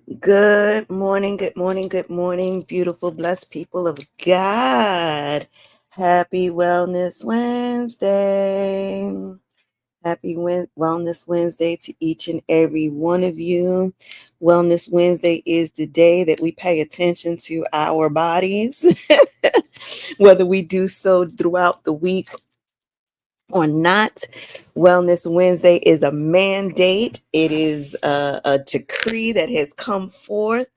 Good morning, good morning, good morning, beautiful, blessed people of God. Happy Wellness Wednesday. Happy Wellness Wednesday to each and every one of you. Wellness Wednesday is the day that we pay attention to our bodies, whether we do so throughout the week or not. Wellness Wednesday is a mandate. It is a decree that has come forth,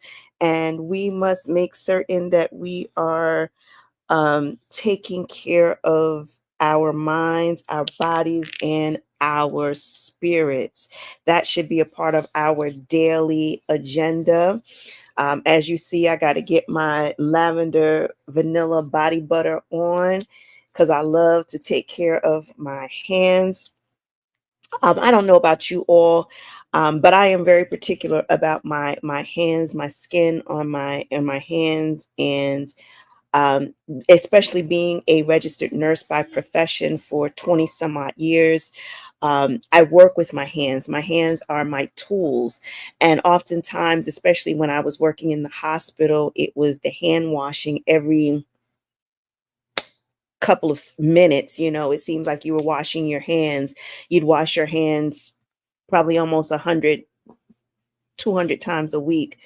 and we must make certain that we are taking care of our minds, our bodies, and our spirits. That should be a part of our daily agenda. As you see, I got to get my lavender vanilla body butter on because I love to take care of my hands. I don't know about you all, but I am very particular about my hands, my skin on my hands, and um, especially being a registered nurse by profession for 20 some odd years. I work with my hands. My hands are my tools. And oftentimes, especially when I was working in the hospital, it was the hand washing every couple of minutes. It seems like you were washing your hands. You'd wash your hands probably almost 100, 200 times a week.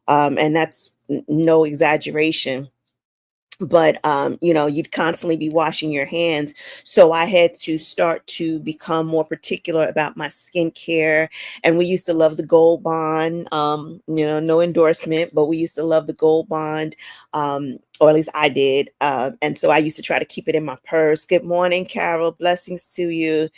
And that's no exaggeration. But you'd constantly be washing your hands, so I had to start to become more particular about my skincare. And we used to love the Gold Bond, no endorsement, but we used to love the Gold Bond, or at least I did. And so I used to try to keep it in my purse. Good morning, Carol, blessings to you.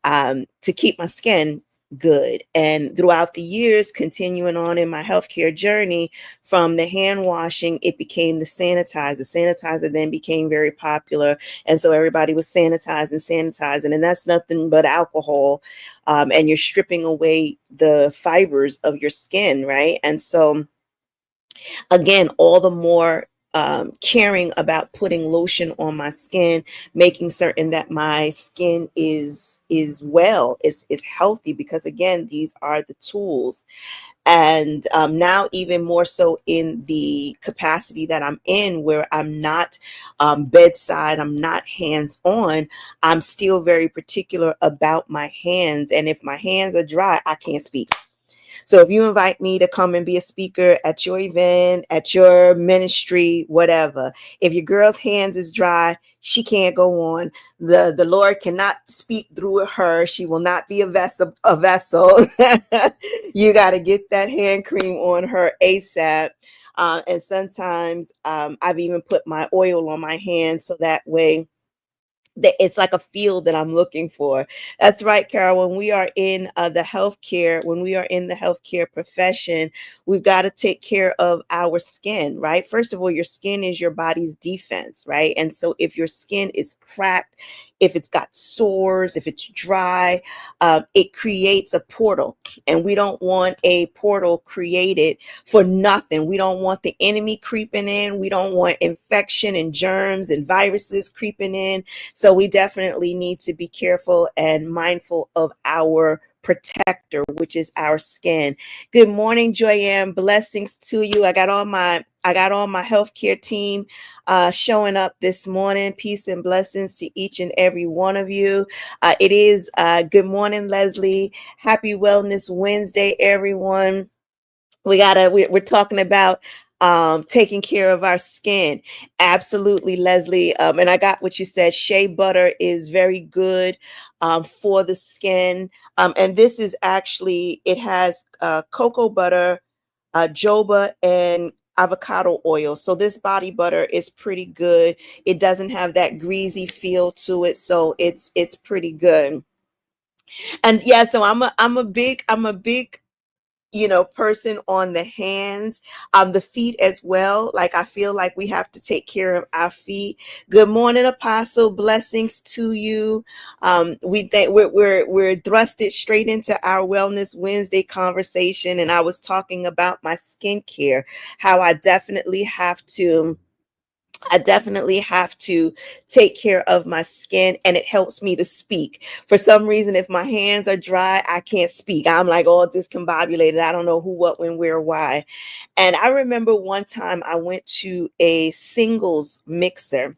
To keep my skin good. And throughout the years, continuing on in my healthcare journey, from the hand washing, it became the sanitizer. Sanitizer then became very popular. And so everybody was sanitizing. And that's nothing but alcohol. And you're stripping away the fibers of your skin, right? And so again, all the more caring about putting lotion on my skin, making certain that my skin is well, is healthy, because again, these are the tools. And now even more so in the capacity that I'm in, where I'm not bedside, I'm not hands on, I'm still very particular about my hands. And if my hands are dry, I can't speak. So if you invite me to come and be a speaker at your event, at your ministry, whatever, if your girl's hands is dry, she can't go on. The Lord cannot speak through her. She will not be a vessel. You got to get that hand cream on her ASAP. And sometimes I've even put my oil on my hands so that way that it's like a field that I'm looking for. That's right, Carol. When we are in the healthcare profession, we've got to take care of our skin, right? First of all, your skin is your body's defense, right? And so if your skin is cracked, if it's got sores, if it's dry, it creates a portal. And we don't want a portal created for nothing. We don't want the enemy creeping in. We don't want infection and germs and viruses creeping in. So we definitely need to be careful and mindful of our protector, which is our skin. Good morning, Joyanne. Blessings to you. I got all my healthcare team showing up this morning. Peace and blessings to each and every one of you. It is good morning, Leslie. Happy Wellness Wednesday, everyone. We're talking about taking care of our skin. Absolutely, Leslie. And I got what you said. Shea butter is very good for the skin. And this is actually, it has cocoa butter, jojoba, and avocado oil. So this body butter is pretty good. It doesn't have that greasy feel to it, so it's pretty good. And yeah, so I'm a big person on the hands, the feet as well. Like, I feel like we have to take care of our feet. Good morning, Apostle. Blessings to you. We think we're thrusted straight into our Wellness Wednesday conversation, and I was talking about my skincare, how I definitely have to I definitely have to take care of my skin, and it helps me to speak. For some reason, if my hands are dry, I can't speak. I'm like all discombobulated. I don't know who, what, when, where, why. And I remember one time I went to a singles mixer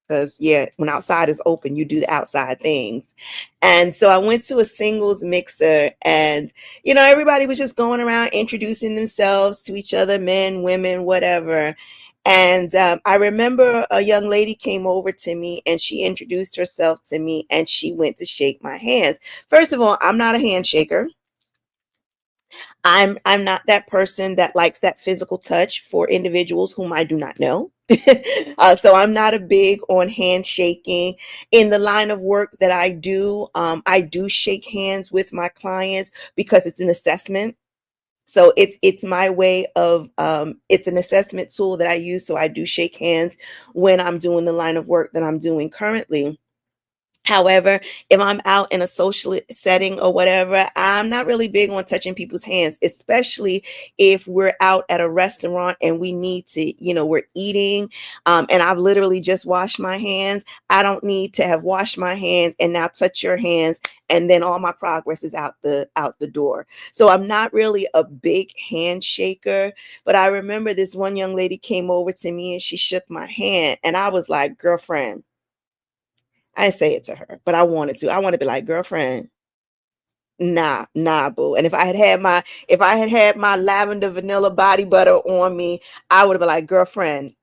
because, yeah, when outside is open, you do the outside things. And so I went to a singles mixer, and, everybody was just going around introducing themselves to each other, men, women, whatever. And I remember a young lady came over to me and she introduced herself to me and she went to shake my hands. First of all, I'm not a handshaker. I'm not that person that likes that physical touch for individuals whom I do not know. So I'm not a big on handshaking. In the line of work that I do shake hands with my clients because it's an assessment. So it's my way of it's an assessment tool that I use. So I do shake hands when I'm doing the line of work that I'm doing currently. However, if I'm out in a social setting or whatever, I'm not really big on touching people's hands, especially if we're out at a restaurant and we need to, we're eating, and I've literally just washed my hands. I don't need to have washed my hands and now touch your hands, and then all my progress is out the door. So I'm not really a big handshaker, but I remember this one young lady came over to me and she shook my hand, and I was like, girlfriend. I didn't say it to her, but I wanted to. I want to be like, girlfriend, nah, boo. And if I had had my lavender vanilla body butter on me, I would have been like, girlfriend,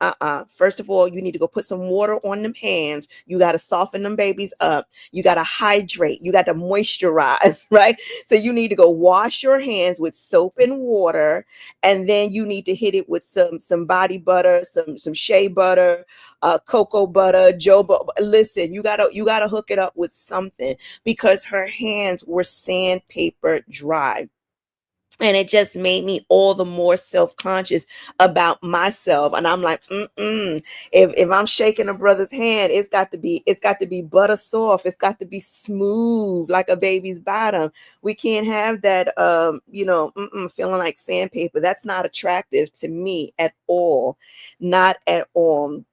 First of all, you need to go put some water on them hands. You got to soften them babies up. You got to hydrate. You got to moisturize, right? So you need to go wash your hands with soap and water, and then you need to hit it with some body butter, some shea butter, cocoa butter, jojoba. Listen, you gotta hook it up with something because her hands were sandpaper dry. And it just made me all the more self-conscious about myself. And I'm like, if I'm shaking a brother's hand, it's got to be butter soft. It's got to be smooth like a baby's bottom. We can't have that, feeling like sandpaper. That's not attractive to me at all. Not at all.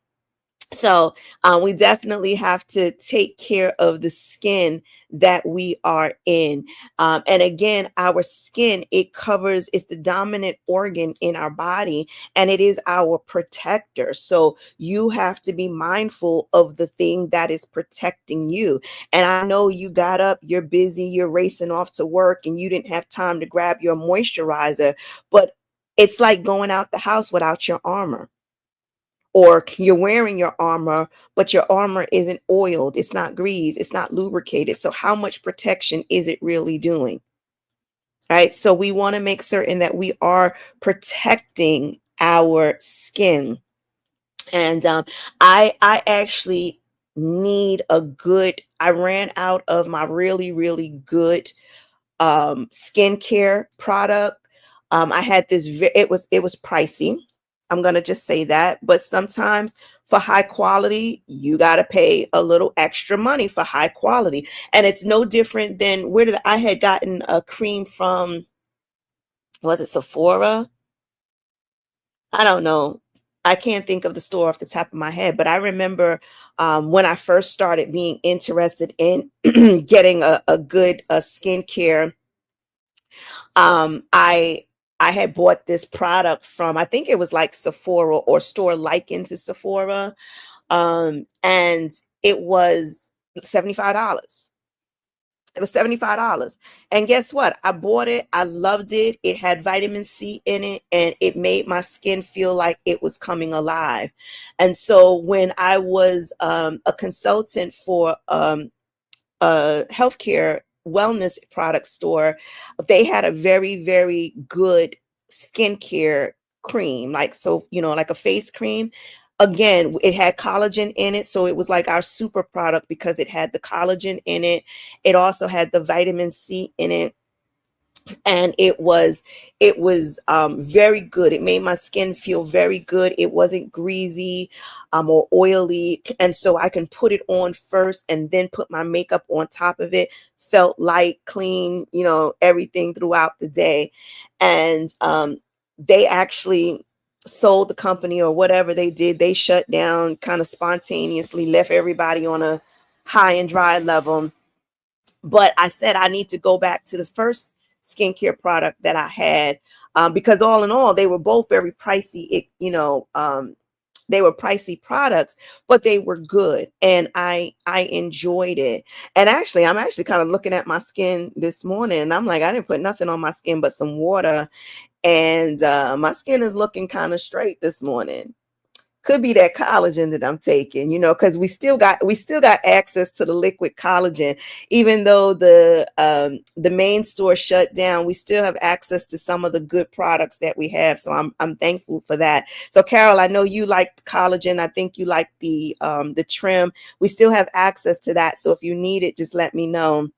So we definitely have to take care of the skin that we are in. And again, our skin, it's the dominant organ in our body, and it is our protector. So you have to be mindful of the thing that is protecting you. And I know you got up, you're busy, you're racing off to work, and you didn't have time to grab your moisturizer, but it's like going out the house without your armor, or you're wearing your armor, but your armor isn't oiled, it's not greased, it's not lubricated. So how much protection is it really doing? Right? So we want to make certain that we are protecting our skin. And I actually need a good. I ran out of my really really good skincare product. I had this. It was pricey. I'm gonna just say that, but sometimes for high quality, you gotta pay a little extra money for high quality, and it's no different than where did I had gotten a cream from? Was it Sephora? I don't know. I can't think of the store off the top of my head, but I remember when I first started being interested in getting a good skincare. I had bought this product from, I think it was like Sephora or store likened to Sephora, and it was $75. It was $75. And guess what? I bought it. I loved it. It had vitamin C in it, and it made my skin feel like it was coming alive. And so when I was a consultant for a healthcare wellness product store, they had a very, very good skincare cream, like, so, like a face cream. Again, it had collagen in it. So it was like our super product because it had the collagen in it. It also had the vitamin C in it, and it was very good. It made my skin feel very good. It wasn't greasy or oily, and so I can put it on first and then put my makeup on top of it. Felt light, clean, everything throughout the day. And they actually sold the company or whatever they did. They shut down kind of spontaneously, left everybody on a high and dry level. But I said I need to go back to the first skincare product that I had, because all in all, they were both very pricey. They were pricey products, but they were good, and I enjoyed it. And actually, I'm actually kind of looking at my skin this morning, and I'm like, I didn't put nothing on my skin but some water, and my skin is looking kind of straight this morning. Could be that collagen that I'm taking, because we still got access to the liquid collagen, even though the main store shut down. We still have access to some of the good products that we have, so I'm thankful for that. So Carol, I know you like collagen. I think you like the trim. We still have access to that, so if you need it, just let me know.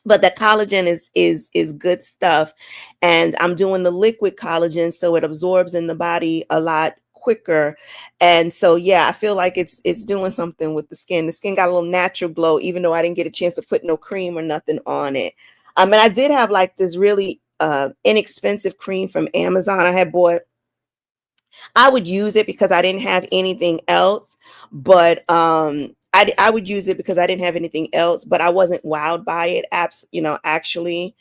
But the collagen is good stuff, and I'm doing the liquid collagen, so it absorbs in the body a lot quicker. And so yeah, I feel like it's doing something with the skin. The skin got a little natural glow, even though I didn't get a chance to put no cream or nothing on it. And I did have like this really inexpensive cream from Amazon. I would use it because I didn't have anything else, but I would use it because I didn't have anything else, but I wasn't wowed by it. Actually,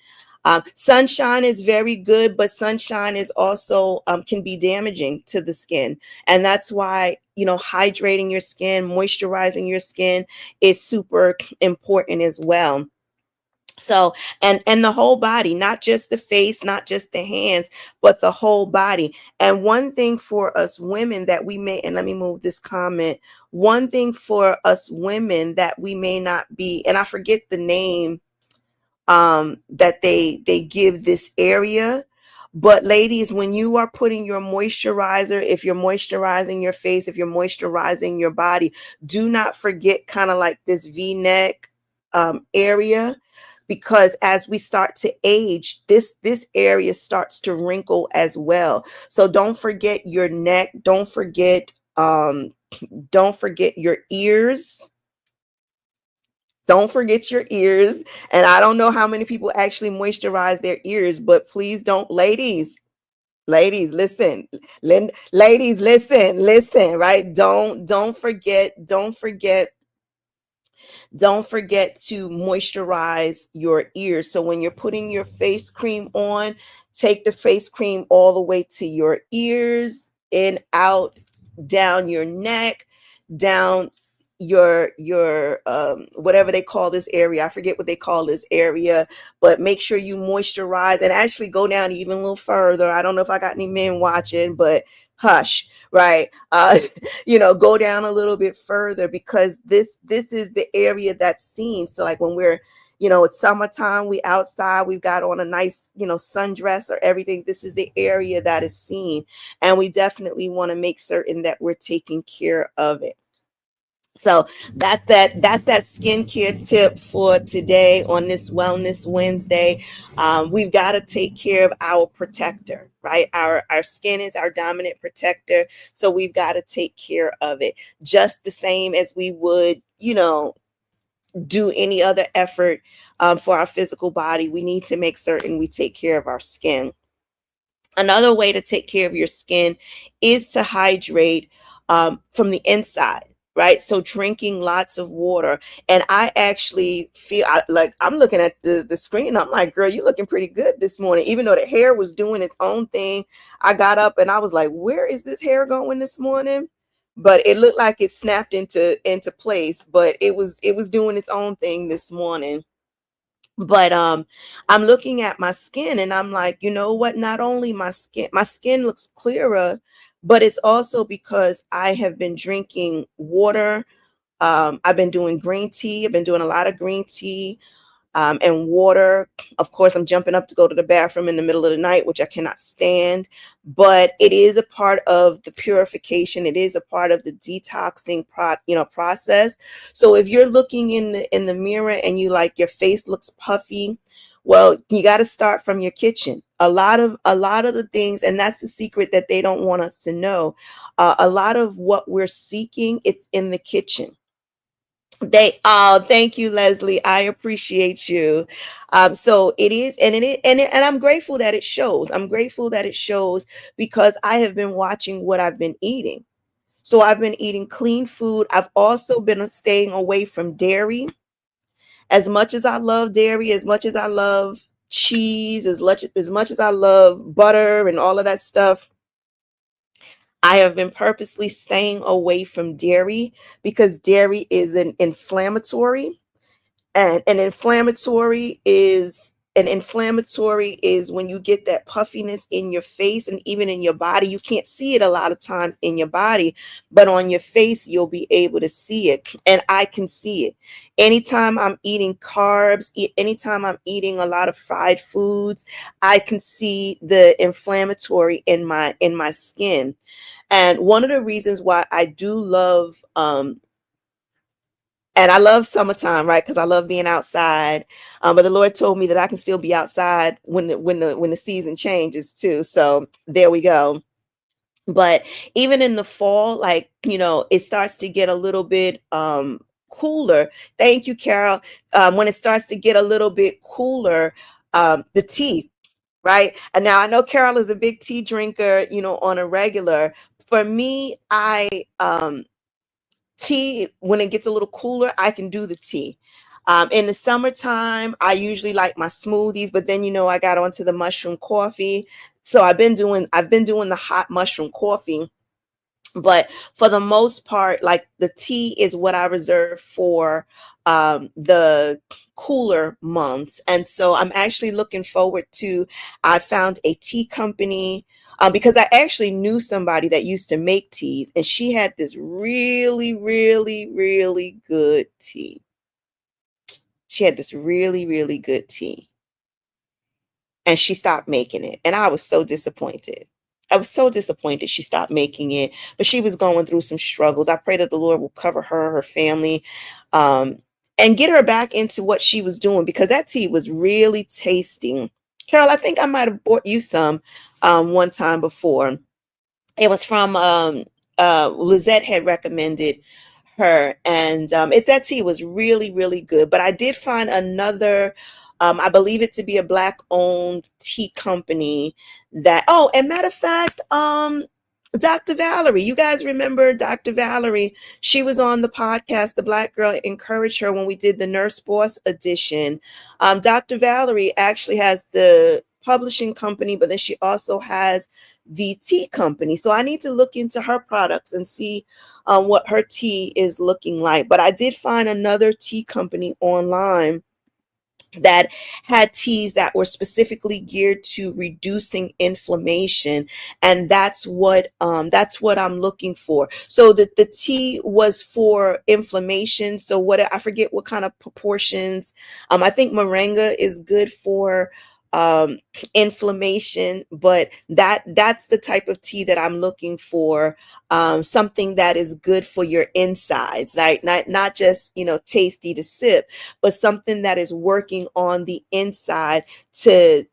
sunshine is very good, but sunshine is also can be damaging to the skin, and that's why hydrating your skin, moisturizing your skin is super important as well. So, and the whole body, not just the face, not just the hands, but the whole body. And one thing for us women that we may, and let me move this comment, one thing for us women that we may not be, and I forget the name that they give this area. But ladies, when you are putting your moisturizer, if you're moisturizing your face, if you're moisturizing your body, do not forget kind of like this V-neck area, because as we start to age, this area starts to wrinkle as well. So don't forget your neck, don't forget your ears. Don't forget your ears. And I don't know how many people actually moisturize their ears, but please don't, ladies, listen. Ladies, listen, right? Don't forget to moisturize your ears. So when you're putting your face cream on, take the face cream all the way to your ears, in, out, down your neck, down your whatever they call this area. I forget what they call this area, but make sure you moisturize and actually go down even a little further. I don't know if I got any men watching, but hush, right? Go down a little bit further, because this is the area that's seen. So like when it's summertime, we outside, we've got on a nice, sundress or everything. This is the area that is seen. And we definitely want to make certain that we're taking care of it. So that's that skincare tip for today on this Wellness Wednesday. We've got to take care of our protector, right? Our skin is our dominant protector, so we've got to take care of it just the same as we would, do any other effort for our physical body. We need to make certain we take care of our skin. Another way to take care of your skin is to hydrate from the inside, right? So drinking lots of water. And I actually feel like I'm looking at the screen and I'm like, girl, you're looking pretty good this morning. Even though the hair was doing its own thing, I got up and I was like, where is this hair going this morning? But it looked like it snapped into place, but it was doing its own thing this morning. But I'm looking at my skin and I'm like, you know what? Not only my skin looks clearer, but it's also because I have been drinking water. I've been doing green tea. I've been doing a lot of green tea and water. Of course, I'm jumping up to go to the bathroom in the middle of the night, which I cannot stand. But it is a part of the purification. It is a part of the detoxing process. So if you're looking in the mirror and you like your face looks puffy, well, you got to start from your kitchen. A lot of the things, and that's the secret that they don't want us to know. A lot of what we're seeking, it's in the kitchen. thank you, Leslie. I appreciate you. So it is, and I'm grateful that it shows. I'm grateful that it shows because I have been watching what I've been eating. So I've been eating clean food. I've also been staying away from dairy. As much as I love dairy, as much as I love cheese, as much as I love butter and all of that stuff, I have been purposely staying away from dairy because dairy is an inflammatory, and an inflammatory is when you get that puffiness in your face and even in your body. You can't see it a lot of times in your body, but on your face you'll be able to see it, and I can see it anytime I'm eating carbs, anytime I'm eating a lot of fried foods. I can see the inflammatory in my skin. And one of the reasons why I do love and I love summertime, right? Because I love being outside. But the Lord told me that I can still be outside when the season changes too. So there we go. But even in the fall, like, it starts to get a little bit cooler. Thank you, Carol. When it starts to get a little bit cooler, the tea, right? And now I know Carol is a big tea drinker, on a regular. For me, tea, when it gets a little cooler, I can do the tea. In the summertime, I usually like my smoothies, but then I got onto the mushroom coffee. So I've been doing the hot mushroom coffee. But for the most part, like, the tea is what I reserve for the cooler months. And so I'm actually looking forward to, I found a tea company, because I actually knew somebody that used to make teas, and she had this really, really, really good tea. She had this really, really good tea, and she stopped making it. And I was so disappointed. I was so disappointed she stopped making it, but she was going through some struggles. I pray that the Lord will cover her, her family, um, and get her back into what she was doing, because that tea was really tasty. Carol, I think I might have bought you some one time before. It was from Lizette had recommended her, and that tea was really, really good. But I did find another, I believe it to be a black owned tea company, that, oh, and matter of fact, Dr. Valerie, you guys remember Dr. Valerie? She was on the podcast, The Black Girl Encouraged Her, when we did the Nurse Boss edition. Dr. Valerie actually has the publishing company, but then she also has the tea company. So I need to look into her products and see what her tea is looking like. But I did find another tea company online that had teas that were specifically geared to reducing inflammation, and that's what I'm looking for. So the tea was for inflammation. So what, I forget what kind of proportions. I think moringa is good for um inflammation, but that's the type of tea that I'm looking for. Something that is good for your insides, like, not just tasty to sip, but something that is working on the inside to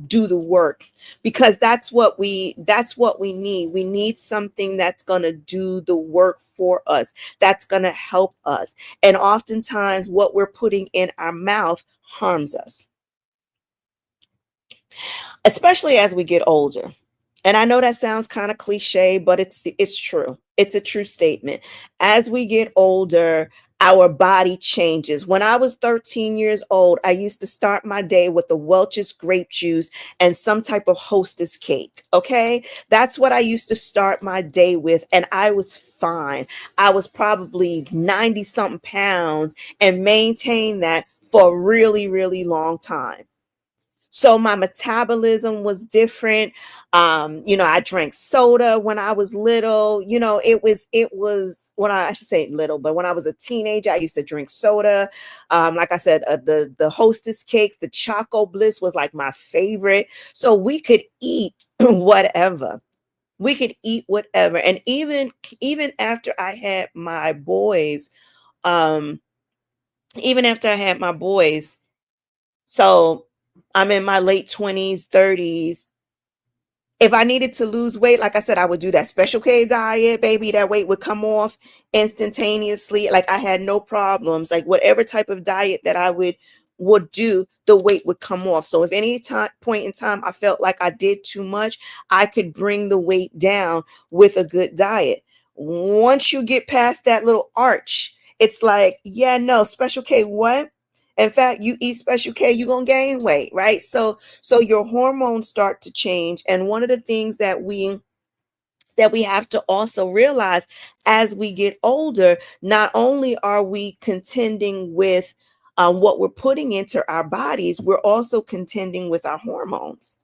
do the work, because that's what we need. We need something that's going to do the work for us, that's going to help us. And oftentimes what we're putting in our mouth harms us, especially as we get older. And I know that sounds kind of cliche, but it's true. It's a true statement. As we get older, our body changes. When I was 13 years old, I used to start my day with a Welch's grape juice and some type of Hostess cake. Okay. That's what I used to start my day with. And I was fine. I was probably 90 something pounds and maintained that for a really, really long time. So my metabolism was different. I drank soda when I was little. It was when I should say little, but when I was a teenager, I used to drink soda. Like I said, the Hostess cakes, the Choco Bliss was like my favorite. So we could eat whatever. We could eat whatever. And even after I had my boys, um, even after I had my boys, so I'm in my late 20s, 30s. If I needed to lose weight, like I said, I would do that Special K diet, baby. That weight would come off instantaneously. Like I had no problems. Like whatever type of diet that I would do, the weight would come off. So if any time point in time I felt like I did too much, I could bring the weight down with a good diet. Once you get past that little arch, it's like, yeah, no, Special K, what? In fact, you eat Special K, you're gonna gain weight, right? So your hormones start to change. And one of the things that we have to also realize as we get older, not only are we contending with what we're putting into our bodies, we're also contending with our hormones.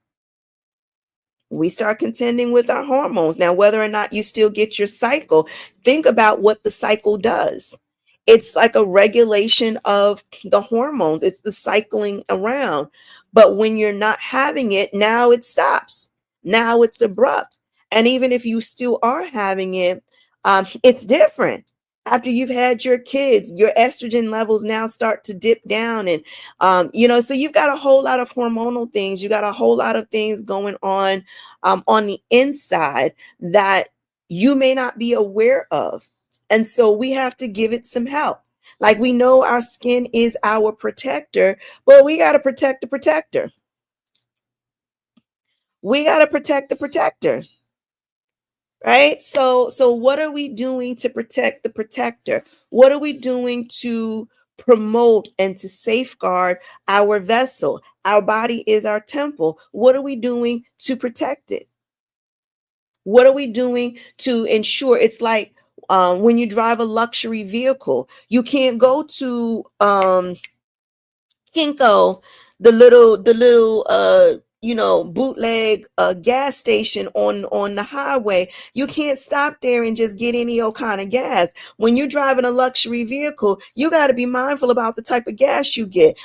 We start contending with our hormones. Now, whether or not you still get your cycle, think about what the cycle does. It's like a regulation of the hormones, it's the cycling around. But when you're not having it, now it stops. Now it's abrupt. And even if you still are having it, it's different. After you've had your kids, your estrogen levels now start to dip down. And so you've got a whole lot of hormonal things, you got a whole lot of things going on the inside that you may not be aware of. And so we have to give it some help. Like we know our skin is our protector, but we got to protect the protector. We got to protect the protector. Right? So what are we doing to protect the protector? What are we doing to promote and to safeguard our vessel? Our body is our temple. What are we doing to protect it? What are we doing to ensure? It's like when you drive a luxury vehicle, you can't go to Kinko, the little bootleg gas station on the highway. You can't stop there and just get any old kind of gas. When you're driving a luxury vehicle, you got to be mindful about the type of gas you get.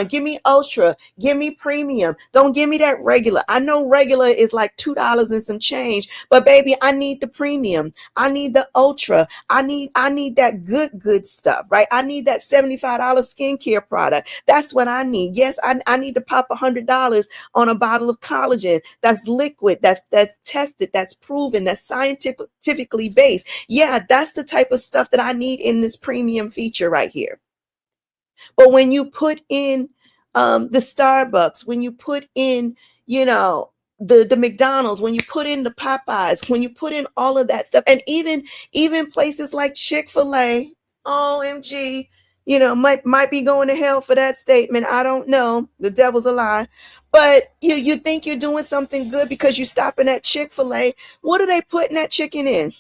Give me ultra, give me premium. Don't give me that regular. I know regular is like $2 and some change, but baby, I need the premium. I need the ultra. I need that good stuff, right? I need that $75 skincare product. That's what I need. Yes, I need to pop $100 on a bottle of collagen that's liquid, that's tested, that's proven, that's scientifically based. Yeah, that's the type of stuff that I need in this premium feature right here. But when you put in the Starbucks, when you put in, the McDonald's, when you put in the Popeyes, when you put in all of that stuff, and even places like Chick-fil-A, OMG, might be going to hell for that statement. I don't know. The devil's a lie. But you think you're doing something good because you're stopping at Chick-fil-A. What are they putting that chicken in?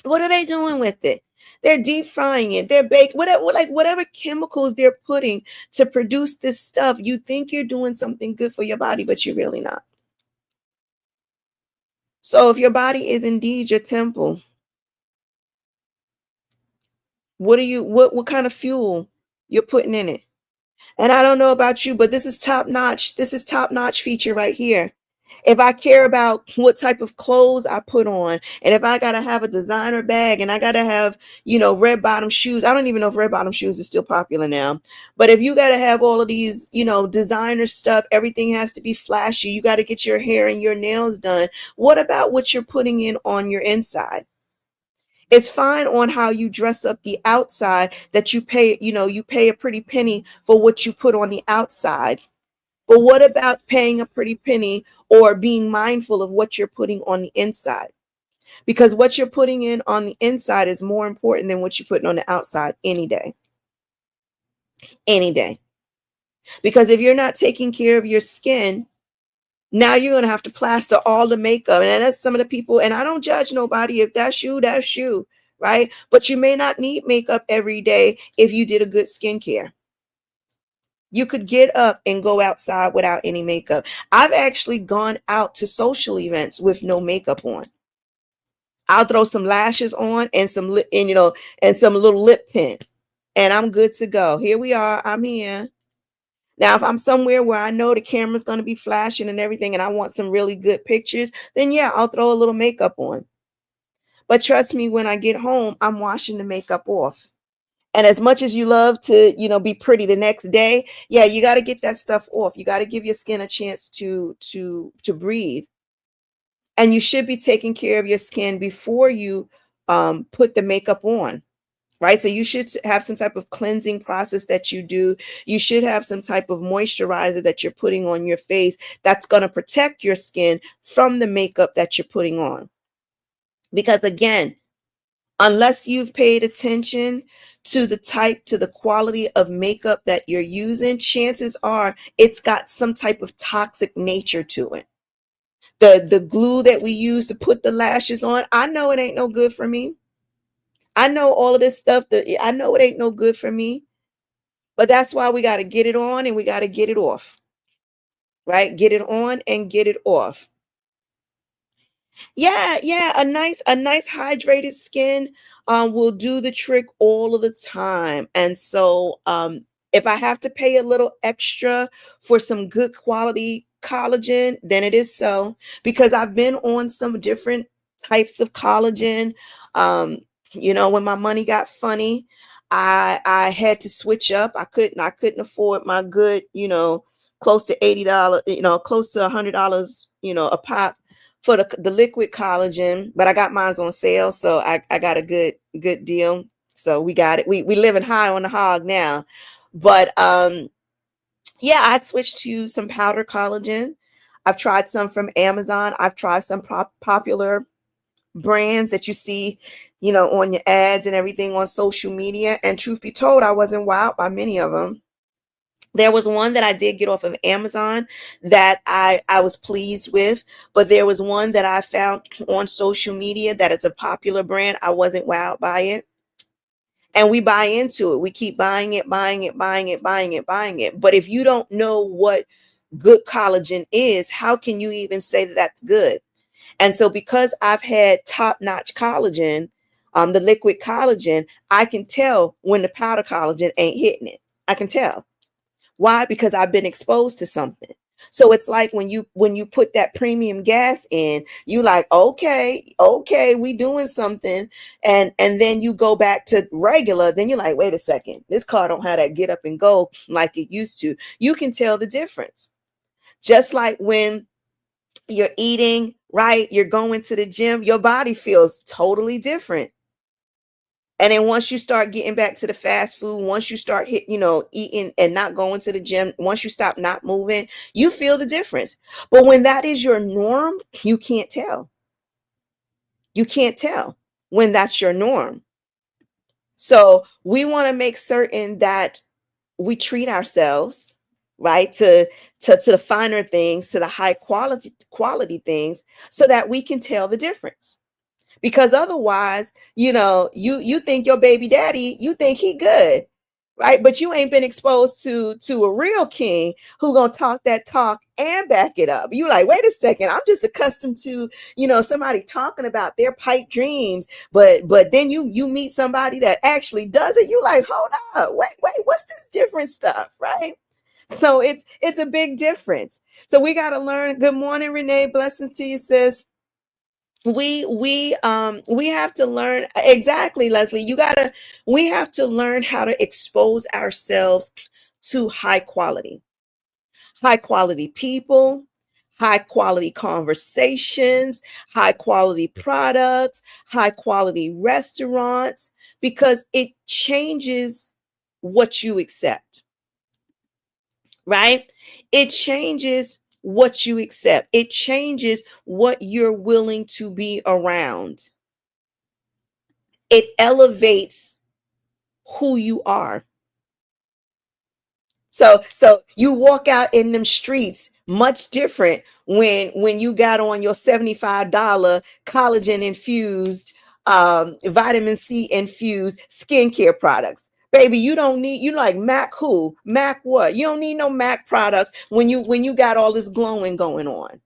What are they doing with it? They're deep frying it. They're baking whatever chemicals they're putting to produce this stuff. You think you're doing something good for your body, but you're really not. So if your body is indeed your temple, what kind of fuel you're putting in it? And I don't know about you, but this is top notch. This is top notch feature right here. If I care about what type of clothes I put on, and if I gotta have a designer bag and I gotta have, red bottom shoes. I don't even know if red bottom shoes is still popular now. But if you gotta have all of these, designer stuff, everything has to be flashy. You gotta get your hair and your nails done. What about what you're putting in on your inside? It's fine on how you dress up the outside that you pay a pretty penny for what you put on the outside. But what about paying a pretty penny or being mindful of what you're putting on the inside? Because what you're putting in on the inside is more important than what you're putting on the outside any day. Any day. Because if you're not taking care of your skin, now you're going to have to plaster all the makeup. And that's some of the people, and I don't judge nobody. If that's you, that's you, right? But you may not need makeup every day if you did a good skincare. You could get up and go outside without any makeup. I've actually gone out to social events with no makeup on. I'll throw some lashes on and some lip, and some little lip tint, and I'm good to go. Here we are. I'm here. Now, if I'm somewhere where I know the camera's going to be flashing and everything, and I want some really good pictures, then yeah, I'll throw a little makeup on. But trust me, when I get home, I'm washing the makeup off. And as much as you love to, be pretty the next day, yeah, you got to get that stuff off. You got to give your skin a chance to breathe. And you should be taking care of your skin before you put the makeup on. Right. So you should have some type of cleansing process that you do. You should have some type of moisturizer that you're putting on your face that's going to protect your skin from the makeup that you're putting on. Because again, unless you've paid attention to the quality of makeup that you're using, chances are it's got some type of toxic nature to it. The glue that we use to put the lashes on, I know it ain't no good for me. I know all of this stuff that I know it ain't no good for me, but that's why we got to get it on and we got to get it off, right? Get it on and get it off. Yeah, a nice hydrated skin will do the trick all of the time. And so if I have to pay a little extra for some good quality collagen, then it is so, because I've been on some different types of collagen. Um, when my money got funny, I had to switch up. I couldn't afford my good, close to $80, close to $100, a pop for the liquid collagen, but I got mine on sale, so I got a good deal. So we got it. We living high on the hog now. But yeah, I switched to some powder collagen. I've tried some from Amazon. I've tried some popular brands that you see, on your ads and everything on social media. And truth be told, I wasn't wowed by many of them. There was one that I did get off of Amazon that I was pleased with, but there was one that I found on social media that it's a popular brand. I wasn't wowed by it. And we buy into it. We keep buying it, buying it, buying it, buying it, buying it. But if you don't know what good collagen is, how can you even say that that's good? And so because I've had top-notch collagen, the liquid collagen, I can tell when the powder collagen ain't hitting it. I can tell. Why? Because I've been exposed to something. So it's like when you put that premium gas in, you like, okay, we doing something. And then you go back to regular, then you're like, wait a second, this car don't have that get up and go like it used to. You can tell the difference. Just like when you're eating, right? You're going to the gym, your body feels totally different. And then once you start getting back to the fast food, once you start eating and not going to the gym, once you stop not moving, you feel the difference. But when that is your norm, you can't tell. You can't tell when that's your norm. So we want to make certain that we treat ourselves, right, to the finer things, to the high quality things, so that we can tell the difference. Because otherwise, you think your baby daddy, you think he good, right? But you ain't been exposed to a real king who gonna talk that talk and back it up. You like, wait a second, I'm just accustomed to, somebody talking about their pipe dreams, but then you meet somebody that actually does it. You like, hold up, wait, what's this different stuff, right? So it's a big difference. So we got to learn. Good morning, Renee. Blessings to you, sis. We have to learn, exactly, Leslie. We have to learn how to expose ourselves to high quality people, high quality conversations, high quality products, high quality restaurants, because it changes what you accept, right? It changes what you accept. It changes what you're willing to be around. It elevates who you are. So you walk out in them streets much different when you got on your $75 collagen infused, vitamin C infused skincare products. Baby, you like Mac who? Mac what? You don't need no Mac products when you got all this glowing going on,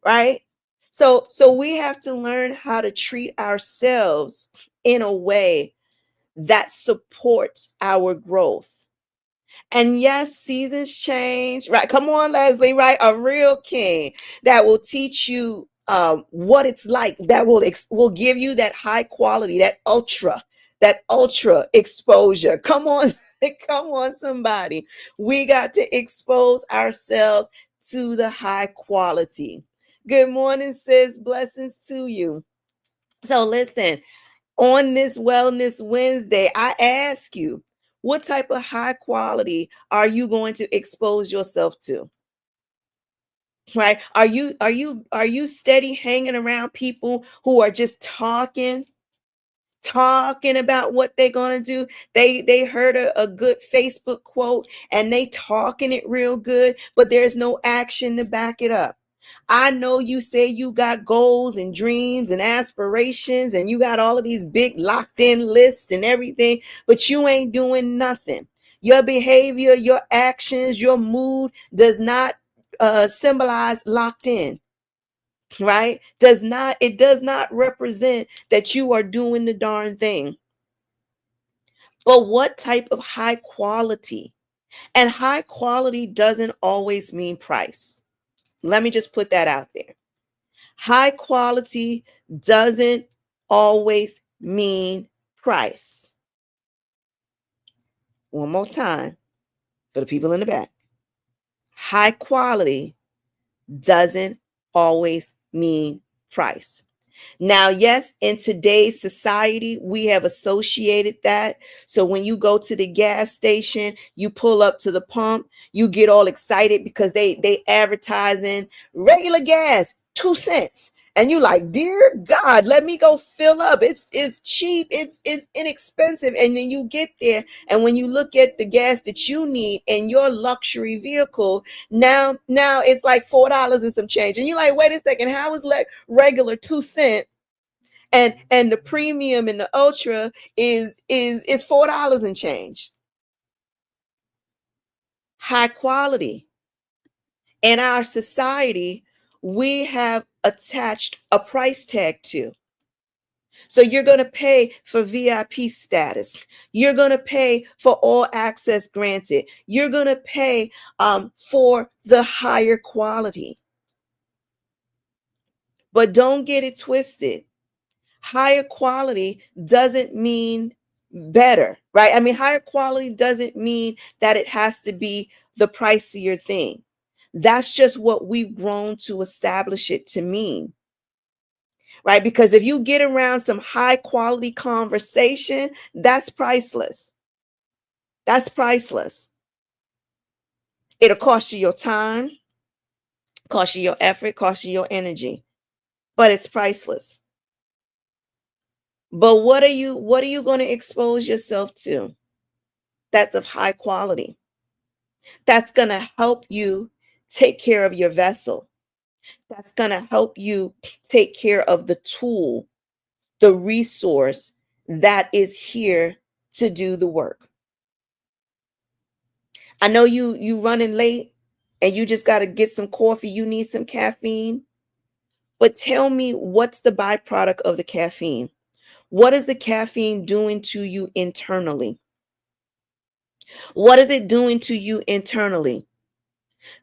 right? So we have to learn how to treat ourselves in a way that supports our growth. And yes, seasons change, right? Come on, Leslie, right? A real king that will teach you what it's like, that will give you that high quality, that ultra exposure. Come on, come on, somebody. We got to expose ourselves to the high quality. Good morning, sis. Blessings to you. So listen, on this Wellness Wednesday, I ask you, what type of high quality are you going to expose yourself to? Right? Are you steady hanging around people who are just talking about what they're going to do? They heard a good Facebook quote and they talking it real good, but there's no action to back it up. I know you say you got goals and dreams and aspirations and you got all of these big locked in lists and everything, but you ain't doing nothing. Your behavior, your actions, your mood does not symbolize locked in, right? It does not represent that you are doing the darn thing. But what type of high quality? And high quality doesn't always mean price. Let me just put that out there. High quality doesn't always mean price. One more time for the people in the back. High quality doesn't always mean price. Now, yes, in today's society, we have associated that. So when you go to the gas station, you pull up to the pump, you get all excited because they advertising regular gas, 2 cents. And you like, dear God, let me go fill up. It's cheap, it's inexpensive. And then you get there, and when you look at the gas that you need in your luxury vehicle, now it's like $4 and some change. And you're like, wait a second, how is like regular 2 cents and the premium and the ultra is $4 and change? High quality. In our society, we have attached a price tag to. So you're going to pay for VIP status. You're going to pay for all access granted. You're going to pay for the higher quality. But don't get it twisted. Higher quality doesn't mean better, right? I mean, higher quality doesn't mean that it has to be the pricier thing. That's just what we've grown to establish it to mean, right? Because if you get around some high quality conversation, that's priceless. That's priceless. It'll cost you your time, cost you your effort, cost you your energy, but it's priceless. But what are you going to expose yourself to that's of high quality? That's going to help you take care of your vessel. That's going to help you take care of the tool, the resource that is here to do the work. I know you running late and you just got to get some coffee, you need some caffeine. But tell me, what's the byproduct of the caffeine? What is the caffeine doing to you internally? What is it doing to you internally?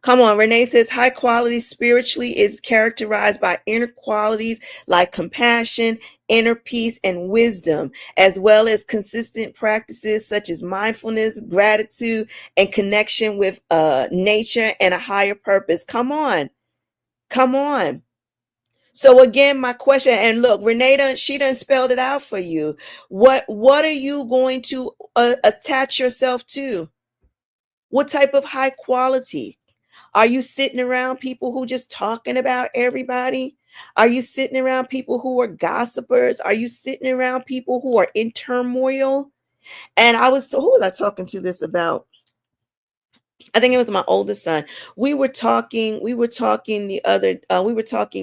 Come on, Renee says high quality spiritually is characterized by inner qualities like compassion, inner peace, and wisdom, as well as consistent practices such as mindfulness, gratitude, and connection with nature and a higher purpose. Come on, come on. So again, my question, and look, Renee she done spelled it out for you. What are you going to attach yourself to? What type of high quality? Are you sitting around people who just talking about everybody? Are you sitting around people who are gossipers? Are you sitting around people who are in turmoil? And who was I talking to this about? I think it was my oldest son. We were talking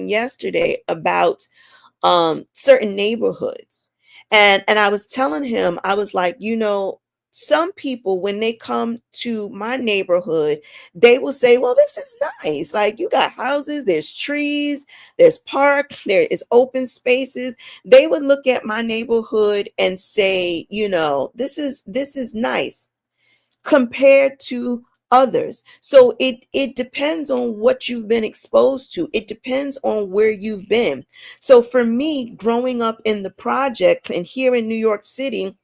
yesterday about certain neighborhoods. And I was telling him, I was like, some people, when they come to my neighborhood, they will say, well, this is nice. Like, you got houses, there's trees, there's parks, there is open spaces. They would look at my neighborhood and say, this is nice compared to others. So it depends on what you've been exposed to. It depends on where you've been. So for me, growing up in the projects and here in New York City,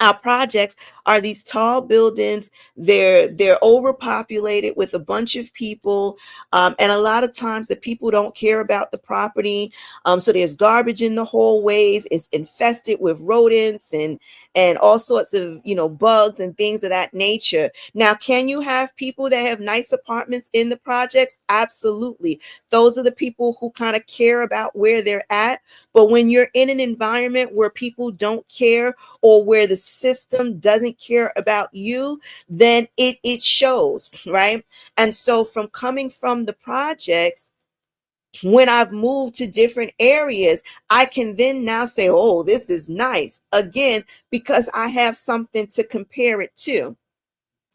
Our projects are these tall buildings. They're overpopulated with a bunch of people, and a lot of times the people don't care about the property. So there's garbage in the hallways. It's infested with rodents and all sorts of bugs and things of that nature. Now, can you have people that have nice apartments in the projects? Absolutely. Those are the people who kind of care about where they're at. But when you're in an environment where people don't care, or where the system doesn't care about you, then it shows, right? And so from coming from the projects, when I've moved to different areas, I can then now say, oh, this is nice again, because I have something to compare it to.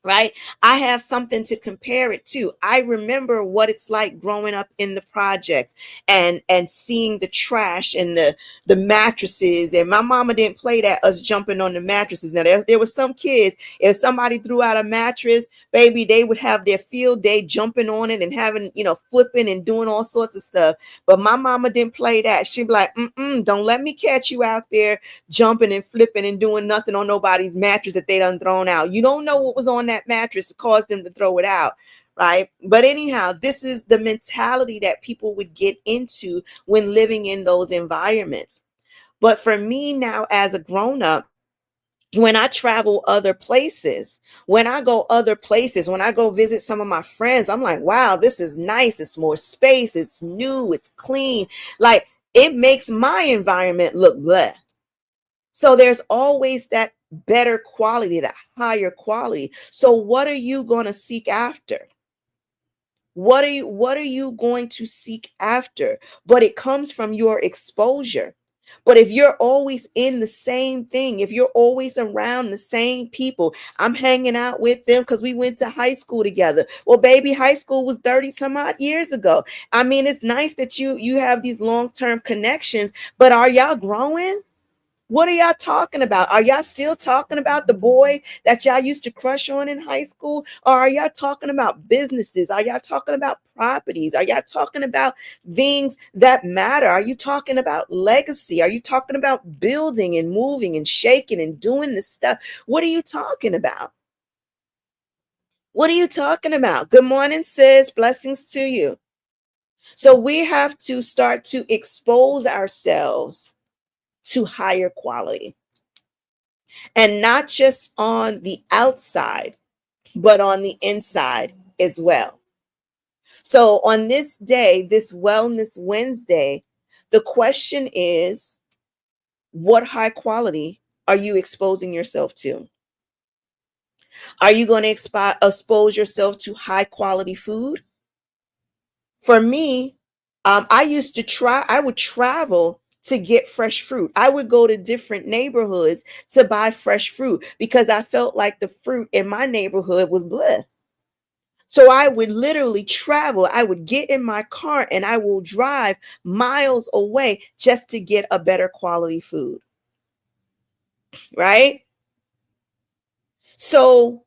Right? I have something to compare it to. I remember what it's like growing up in the projects and seeing the trash and the mattresses. And my mama didn't play that, us jumping on the mattresses. Now there was some kids, if somebody threw out a mattress, baby, they would have their field day jumping on it and having, flipping and doing all sorts of stuff. But my mama didn't play that. She'd be like, don't let me catch you out there jumping and flipping and doing nothing on nobody's mattress that they done thrown out. You don't know what was on that mattress to cause them to throw it out, right? But anyhow, this is the mentality that people would get into when living in those environments. But for me now, as a grown up, when I travel other places, when I go other places, when I go visit some of my friends, I'm like, wow, this is nice. It's more space. It's new. It's clean. Like, it makes my environment look bleh. So there's always that better quality, that higher quality. So what are you going to seek after? What are you going to seek after? But it comes from your exposure. But if you're always in the same thing, if you're always around the same people, I'm hanging out with them because we went to high school together. Well, baby, high school was 30 some odd years ago. I mean, it's nice that you have these long-term connections, but are y'all growing? What are y'all talking about? Are y'all still talking about the boy that y'all used to crush on in high school? Or are y'all talking about businesses? Are y'all talking about properties? Are y'all talking about things that matter? Are you talking about legacy? Are you talking about building and moving and shaking and doing this stuff? What are you talking about? What are you talking about? Good morning, sis. Blessings to you. So we have to start to expose ourselves to higher quality. And not just on the outside, but on the inside as well. So on this day, this Wellness Wednesday, the question is, what high quality are you exposing yourself to? Are you going to expose yourself to high quality food? For me, I would travel to get fresh fruit. I would go to different neighborhoods to buy fresh fruit because I felt like the fruit in my neighborhood was bleh. So I would literally travel. I would get in my car and I will drive miles away just to get a better quality food, right? So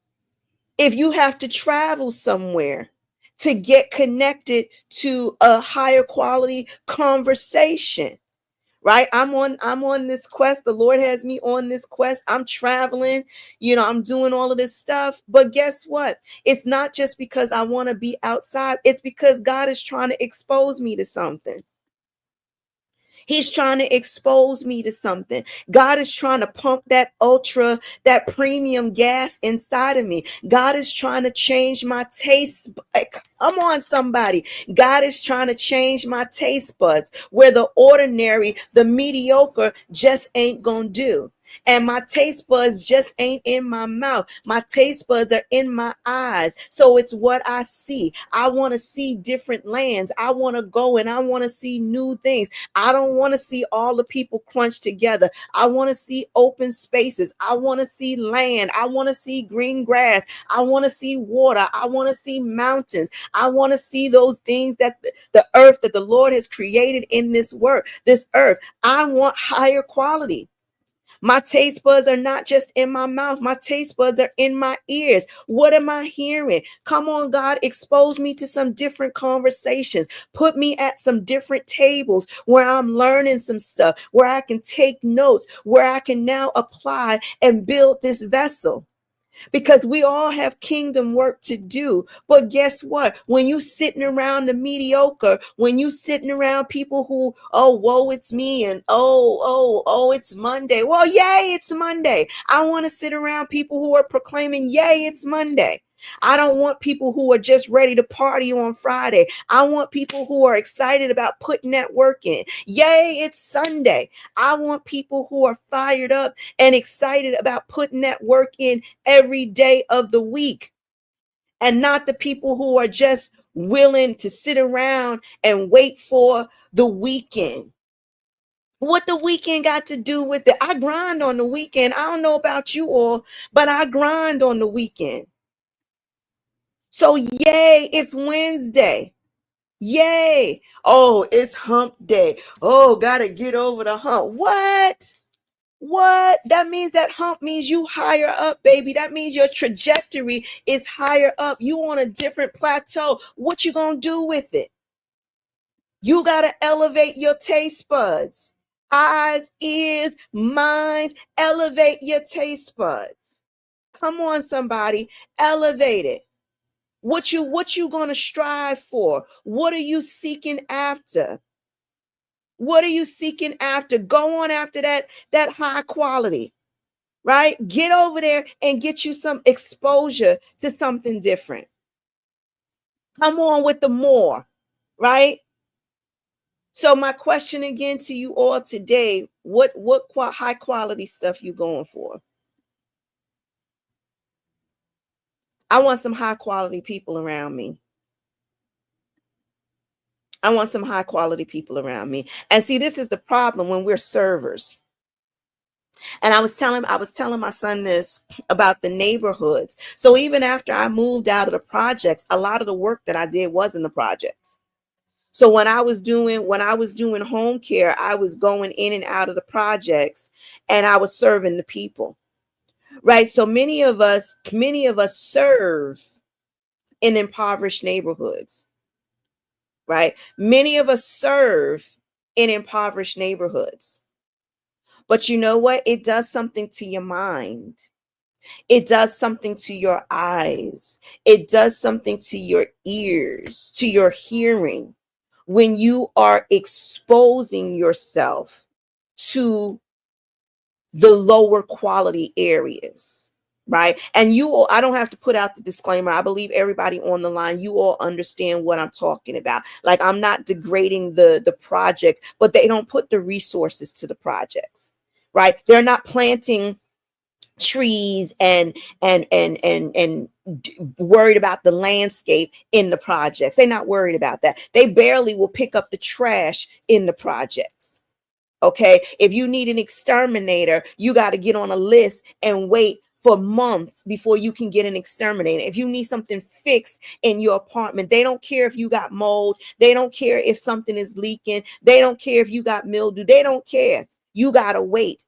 if you have to travel somewhere to get connected to a higher quality conversation, right? I'm on this quest. The Lord has me on this quest. I'm traveling, I'm doing all of this stuff. But guess what? It's not just because I want to be outside. It's because God is trying to expose me to something. He's trying to expose me to something. God is trying to pump that premium gas inside of me. God is trying to change my taste. Come on, somebody. God is trying to change my taste buds where the ordinary, the mediocre just ain't gonna do. And my taste buds just ain't in my mouth. My taste buds are in my eyes. So it's what I see. I want to see different lands. I want to go and I want to see new things. I don't want to see all the people crunched together. I want to see open spaces. I want to see land. I want to see green grass. I want to see water. I want to see mountains. I want to see those things that the earth that the Lord has created in this earth. I want higher quality. My taste buds are not just in my mouth. My taste buds are in my ears. What am I hearing? Come on, God, expose me to some different conversations. Put me at some different tables where I'm learning some stuff, where I can take notes, where I can now apply and build this vessel. Because we all have kingdom work to do. But guess what? When you sitting around the mediocre, when you sitting around people who, oh, whoa, it's me, and oh, it's Monday. Well, yay, it's Monday. I want to sit around people who are proclaiming, yay, it's Monday. I don't want people who are just ready to party on Friday. I want people who are excited about putting that work in. Yay, it's Sunday. I want people who are fired up and excited about putting that work in every day of the week, and not the people who are just willing to sit around and wait for the weekend. What the weekend got to do with it? I grind on the weekend. I don't know about you all, but I grind on the weekend. So yay, it's Wednesday. Yay. Oh, it's hump day. Oh, gotta get over the hump. What? That means that hump means you higher up, baby. That means your trajectory is higher up. You on a different plateau. What you gonna do with it? You gotta elevate your taste buds. Eyes, ears, mind. Elevate your taste buds. Come on, somebody. Elevate it. What you gonna strive for? What are you seeking after? What are you seeking after? Go on after that high quality. Right? Get over there and get you some exposure to something different. Come on with the more, right? So my question again to you all today, what high quality stuff you going for? I want some high quality people around me. I want some high quality people around me. And see, this is the problem when we're servers. And I was telling my son this about the neighborhoods. So even after I moved out of the projects, a lot of the work that I did was in the projects. So when I was doing home care, I was going in and out of the projects, and I was serving the people. Right? So many of us serve in impoverished neighborhoods, right? Many of us serve in impoverished neighborhoods. But you know what? It does something to your mind. It does something to your eyes. It does something to your ears, to your hearing, when you are exposing yourself to the lower quality areas. Right. And you all, I don't have to put out the disclaimer. I believe everybody on the line, you all understand what I'm talking about. Like, I'm not degrading the projects, but they don't put the resources to the projects. Right. They're not planting trees and worried about the landscape in the projects. They're not worried about that. They barely will pick up the trash in the projects. Okay, if you need an exterminator, you got to get on a list and wait for months before you can get an exterminator. If you need something fixed in your apartment, they don't care if you got mold. They don't care if something is leaking. They don't care if you got mildew. They don't care. You got to wait.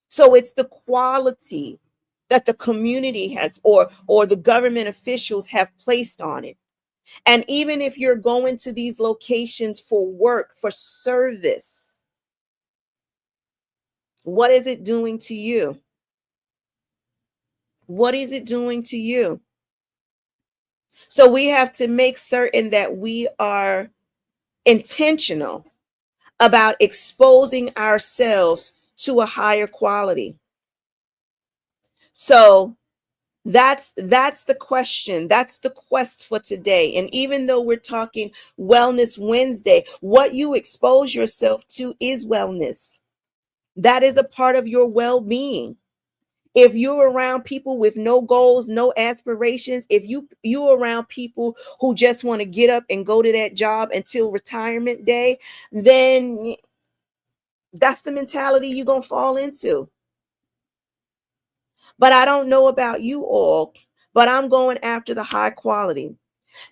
So it's the quality that the community has, or the government officials have placed on it. And even if you're going to these locations for work, for service, what is it doing to you? What is it doing to you? So we have to make certain that we are intentional about exposing ourselves to a higher quality. So that's the question. That's the quest for today. And even though we're talking Wellness Wednesday, what you expose yourself to is wellness. That is a part of your well-being. If you're around people with no goals, no aspirations, if you're around people who just want to get up and go to that job until retirement day, then that's the mentality you're going to fall into. But I don't know about you all, but I'm going after the high quality.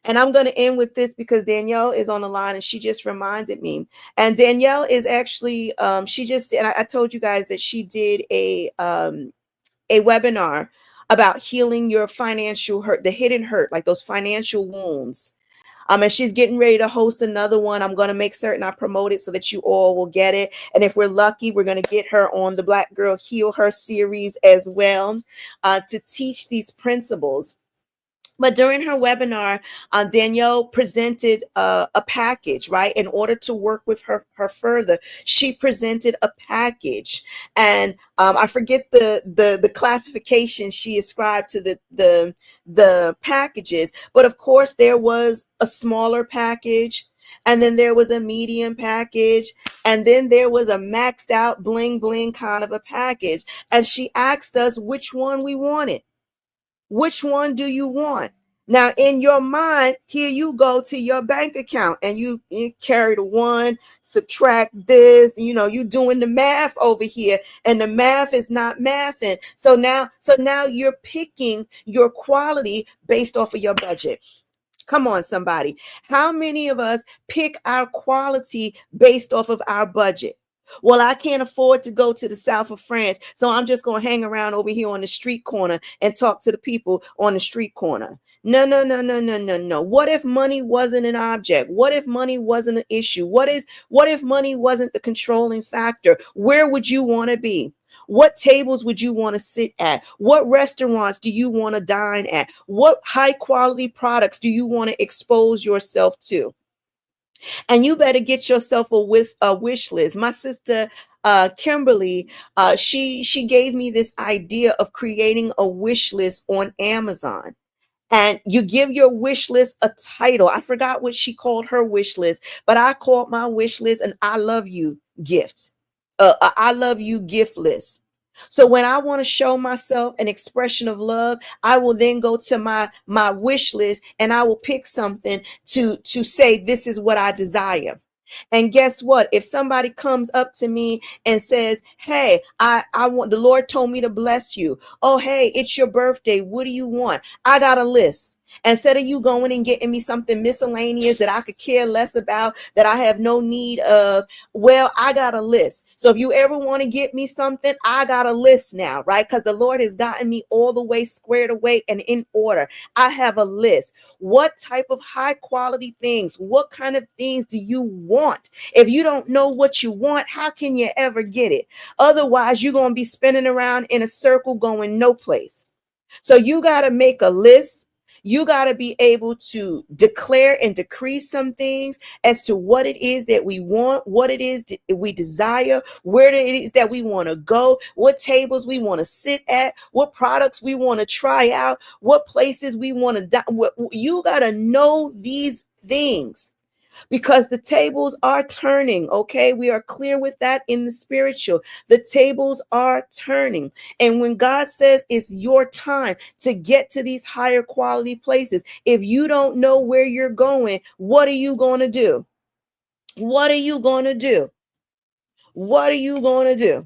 And I'm going to end with this because Danielle is on the line and she just reminded me. And Danielle is actually, she just, and I told you guys that she did a webinar about healing your financial hurt, the hidden hurt, like those financial wounds. And she's getting ready to host another one. I'm going to make certain I promote it so that you all will get it. And if we're lucky, we're going to get her on the Black Girl Heal Her series as well, to teach these principles. But during her webinar, Danielle presented a package, right? In order to work with her further, she presented a package, and I forget the classification she ascribed to the packages. But of course, there was a smaller package, and then there was a medium package, and then there was a maxed out bling bling kind of a package. And she asked us which one we wanted. Which one do you want? Now, in your mind, here you go to your bank account and you carry the one, subtract this, you're doing the math over here, and the math is not mathing. So now you're picking your quality based off of your budget. Come on, somebody. How many of us pick our quality based off of our budget? Well, I can't afford to go to the south of France, so I'm just going to hang around over here on the street corner and talk to the people on the street corner. No, no, no, no, no, no, no. What if money wasn't an object? What if money wasn't an issue? What if money wasn't the controlling factor? Where would you want to be? What tables would you want to sit at? What restaurants do you want to dine at? What high quality products do you want to expose yourself to? And you better get yourself a wish list. My sister Kimberly, she gave me this idea of creating a wish list on Amazon. And you give your wish list a title. I forgot what she called her wish list, but I called my wish list an I love you gift. I love you gift list. So when I want to show myself an expression of love, I will then go to my wish list and I will pick something to say this is what I desire. And guess what? If somebody comes up to me and says, "Hey, I want the Lord told me to bless you. Oh, hey, it's your birthday. What do you want?" I got a list. Instead of you going and getting me something miscellaneous that I could care less about, that I have no need of, well, I got a list. So if you ever want to get me something, I got a list now, right? Because the Lord has gotten me all the way squared away and in order. I have a list. What type of high quality things, what kind of things do you want? If you don't know what you want, how can you ever get it? Otherwise, you're going to be spinning around in a circle going no place. So you got to make a list. You got to be able to declare and decree some things as to what it is that we want, what it is that we desire, where it is that we want to go, what tables we want to sit at, what products we want to try out, what places we want to. You got to know these things, because the tables are turning. Okay, we are clear with that in the spiritual. The tables are turning, and when God says it's your time to get to these higher quality places, if you don't know where you're going, what are you going to do? What are you going to do? What are you going to do?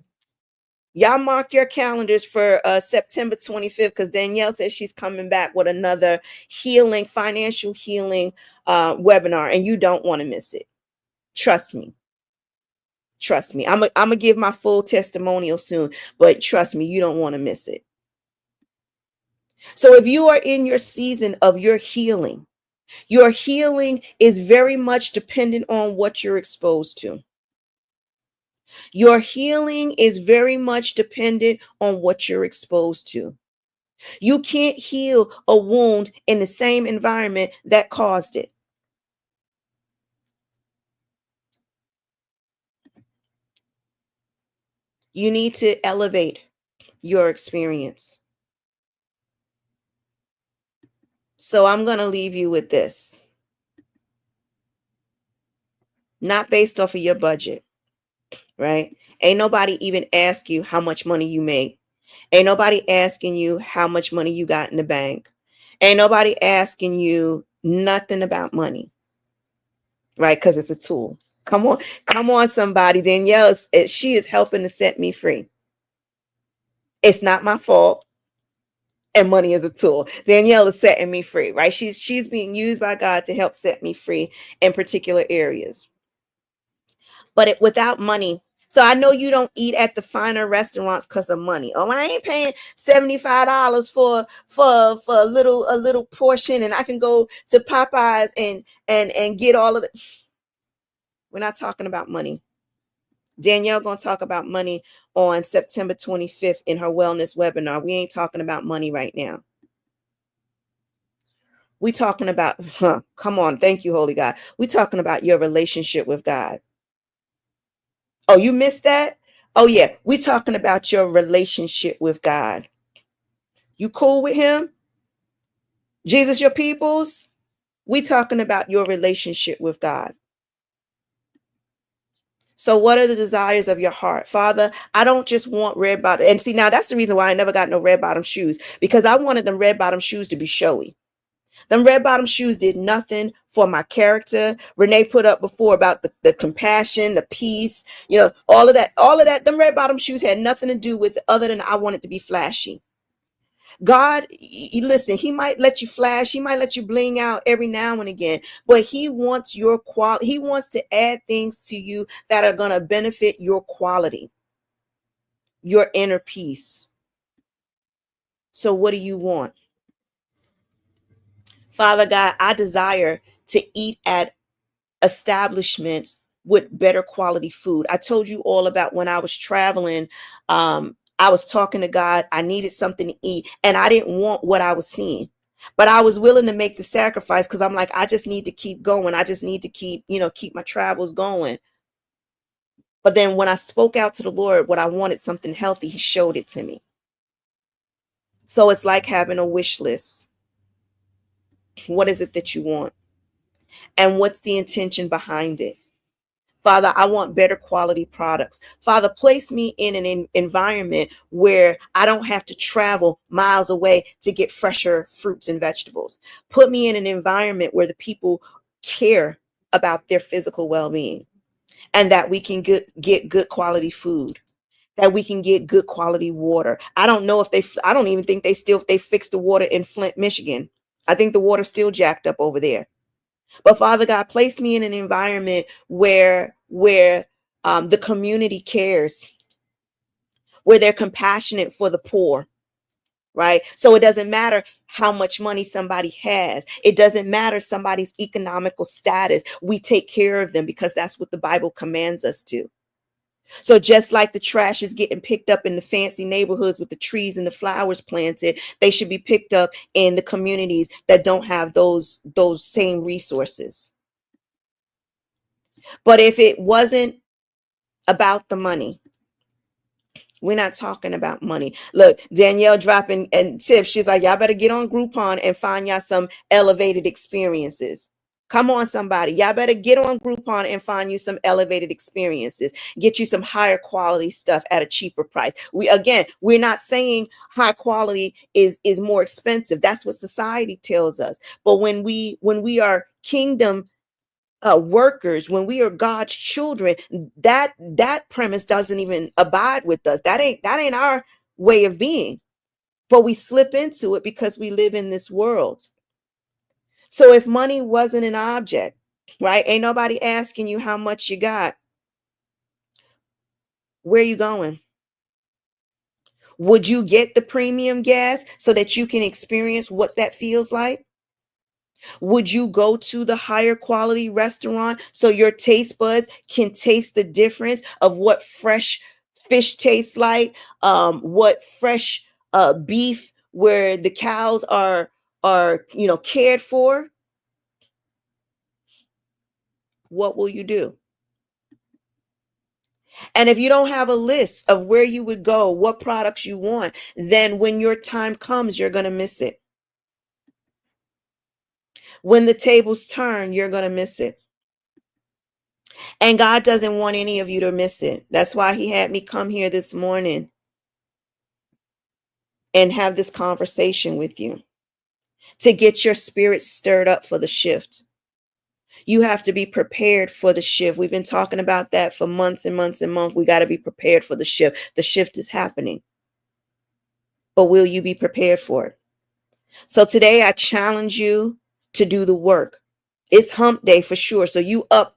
Y'all mark your calendars for September 25th, because Danielle says she's coming back with another healing, financial healing webinar, and you don't want to miss it. Trust me. Trust me. I'm gonna give my full testimonial soon, but trust me, you don't want to miss it. So if you are in your season of your healing is very much dependent on what you're exposed to. Your healing is very much dependent on what you're exposed to. You can't heal a wound in the same environment that caused it. You need to elevate your experience. So I'm going to leave you with this. Not based off of your budget, right? Ain't nobody even ask you how much money you make. Ain't nobody asking you how much money you got in the bank. Ain't nobody asking you nothing about money, right? Because it's a tool. Come on, somebody. Danielle, she is helping to set me free. It's not my fault. and money is a tool. Danielle is setting me free, right? She's being used by God to help set me free in particular areas. But without money, so I know you don't eat at the finer restaurants because of money. Oh, I ain't paying $75 for a little portion, and I can go to Popeyes and get all of it. We're not talking about money. Danielle gonna talk about money on September 25th in her wellness webinar. We ain't talking about money right now. We talking about, come on, thank you, Holy God. We talking about your relationship with God. Oh, you missed that? Oh yeah, we talking about your relationship with God. You cool with him? Jesus, your peoples? We talking about your relationship with God. So what are the desires of your heart? Father, I don't just want red bottom. And see, now that's the reason why I never got no red bottom shoes, because I wanted them red bottom shoes to be showy. Them red bottom shoes did nothing for my character. Renee put up before about the compassion, the peace, all of that. Them red bottom shoes had nothing to do with it other than I wanted to be flashy. God, listen, he might let you flash, he might let you bling out every now and again, but he wants your quality. He wants to add things to you that are going to benefit your quality, your inner peace. So what do you want? Father God, I desire to eat at establishments with better quality food. I told you all about when I was traveling. I was talking to God. I needed something to eat, and I didn't want what I was seeing, but I was willing to make the sacrifice because I'm like, I just need to keep going. I just need to keep my travels going. But then when I spoke out to the Lord, what I wanted, something healthy, he showed it to me. So it's like having a wish list. What is it that you want? And what's the intention behind it? Father, I want better quality products. Father, place me in an environment where I don't have to travel miles away to get fresher fruits and vegetables. Put me in an environment where the people care about their physical well-being, and that we can get good quality food, that we can get good quality water. I don't know if I don't even think they fixed the water in Flint, Michigan. I think the water's still jacked up over there. But Father God, place me in an environment where the community cares, where they're compassionate for the poor, right? So it doesn't matter how much money somebody has. It doesn't matter somebody's economical status. We take care of them because that's what the Bible commands us to. So just like the trash is getting picked up in the fancy neighborhoods with the trees and the flowers planted, they should be picked up in the communities that don't have those same resources. But if it wasn't about the money, we're not talking about money. Look, Danielle dropping and tips. She's like, y'all better get on Groupon and find y'all some elevated experiences. Come on, somebody. Y'all better get on Groupon and find you some elevated experiences. Get you some higher quality stuff at a cheaper price. We're not saying high quality is more expensive. That's what society tells us. But when we are kingdom workers, when we are God's children, that premise doesn't even abide with us. That ain't our way of being. But we slip into it because we live in this world. So if money wasn't an object, right? Ain't nobody asking you how much you got. Where you going? Would you get the premium gas so that you can experience what that feels like? Would you go to the higher quality restaurant so your taste buds can taste the difference of what fresh fish tastes like, what fresh beef where the cows are cared for? What will you do? And if you don't have a list of where you would go, what products you want, then when your time comes, you're going to miss it. When the tables turn, you're going to miss it. And God doesn't want any of you to miss it. That's why he had me come here this morning and have this conversation with you to get your spirit stirred up for the shift. You have to be prepared for the shift. We've been talking about that for months and months and months. We got to be prepared for the shift. The shift is happening. But will you be prepared for it? So today I challenge you to do the work. It's hump day for sure. So you up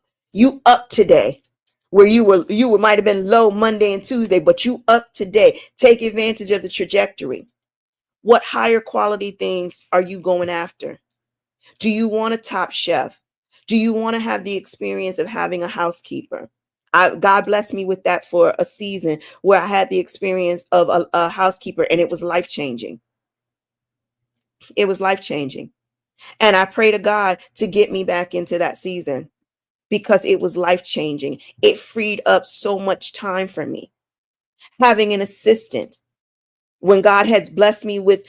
today. Where you might have been low Monday and Tuesday, but you up today. Take advantage of the trajectory. What higher quality things are you going after? Do you want a top chef? Do you want to have the experience of having a housekeeper? God blessed me with that for a season where I had the experience of a housekeeper, and it was life changing. It was life changing. And I pray to God to get me back into that season because it was life changing. It freed up so much time for me. Having an assistant, when God had blessed me with,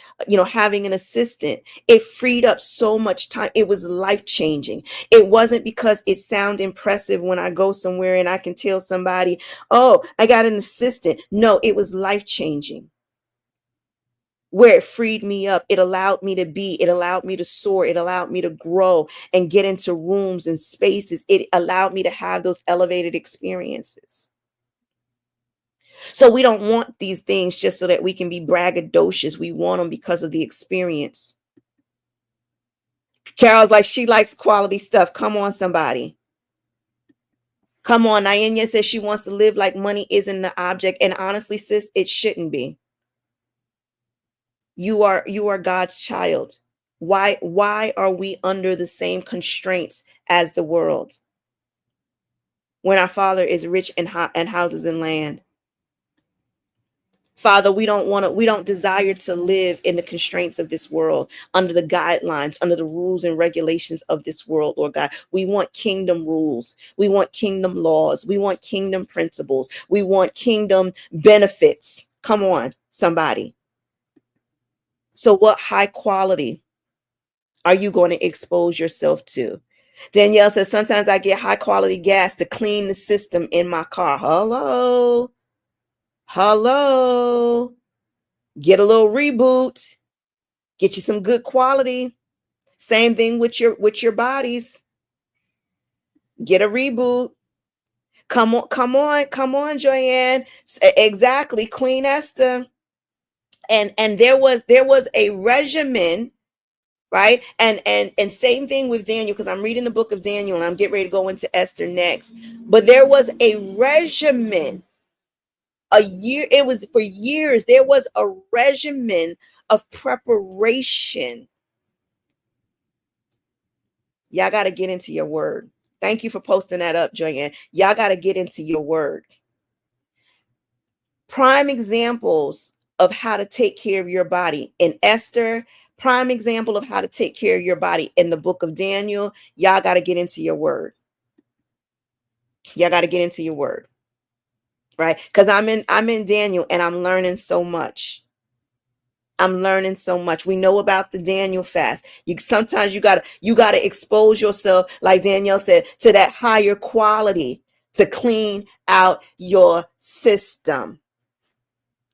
having an assistant, it freed up so much time. It was life changing. It wasn't because it sounds impressive when I go somewhere and I can tell somebody, oh, I got an assistant. No, it was life changing. Where it freed me up, it allowed me to be, it allowed me to soar, it allowed me to grow and get into rooms and spaces. It allowed me to have those elevated experiences. So we don't want these things just so that we can be braggadocious. We want them because of the experience. Carol's like, she likes quality stuff. Come on, somebody. Come on. Nyanya says she wants to live like money isn't the object. And honestly, sis, it shouldn't be. You are God's child. Why are we under the same constraints as the world when our Father is rich and houses and land? Father, we don't desire to live in the constraints of this world, under the guidelines, under the rules and regulations of this world, Lord God. We want kingdom rules. We want kingdom laws. We want kingdom principles. We want kingdom benefits. Come on, somebody. So what high quality are you going to expose yourself to? Danielle says, sometimes I get high quality gas to clean the system in my car. Hello. Get a little reboot. Get you some good quality. Same thing with your bodies. Get a reboot. Come on, Joanne. Exactly, Queen Esther. And there was a regimen, right? And same thing with Daniel, because I'm reading the book of Daniel and I'm getting ready to go into Esther next. But there was a regimen. It was for years. There was a regimen of preparation. Y'all got to get into your word. Thank you for posting that up, Joanne. Y'all got to get into your word. Prime examples of how to take care of your body in Esther. Prime example of how to take care of your body in the book of Daniel. Y'all got to get into your word. Y'all got to get into your word, right? Because I'm in Daniel and I'm learning so much. I'm learning so much. We know about the Daniel fast. Sometimes you gotta expose yourself, like Danielle said, to that higher quality to clean out your system.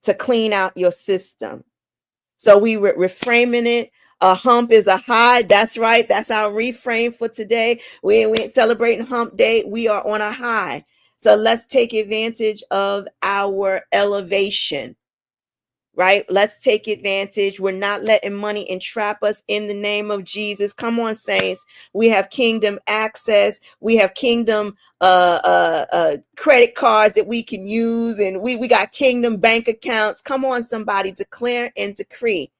To clean out your system. So we reframing it. A hump is a high. That's right. That's our reframe for today. We ain't celebrating hump day. We are on a high. So let's take advantage of our elevation. Right? Let's take advantage. We're not letting money entrap us in the name of Jesus. Come on, saints. We have kingdom access. We have kingdom credit cards that we can use, and we got kingdom bank accounts. Come on, somebody, declare and decree.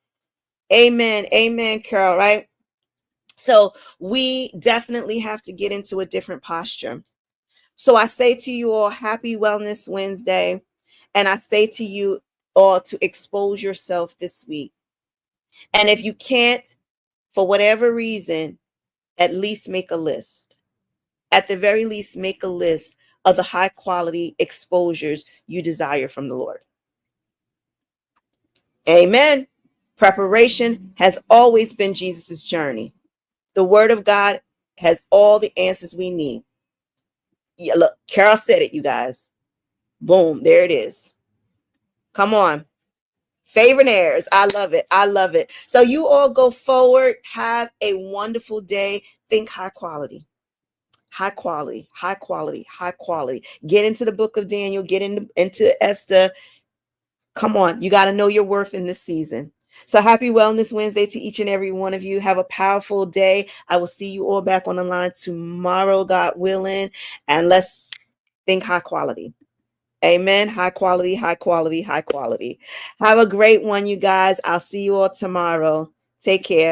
Amen. Amen, Carol, right? So we definitely have to get into a different posture. So I say to you all, happy Wellness Wednesday. And I say to you all to expose yourself this week. And if you can't, for whatever reason, at least make a list. At the very least, make a list of the high quality exposures you desire from the Lord. Amen. Preparation has always been Jesus's journey. The word of God has all the answers we need. Yeah, look, Carol said it, you guys. Boom, there it is. Come on. Favorite heirs. I love it. I love it. So you all go forward. Have a wonderful day. Think high quality. High quality, high quality, high quality. Get into the book of Daniel. Get into Esther. Come on. You got to know your worth in this season. So happy Wellness Wednesday to each and every one of you. Have a powerful day. I will see you all back on the line tomorrow, God willing. And let's think high quality. Amen. High quality, high quality, high quality. Have a great one, you guys. I'll see you all tomorrow. Take care.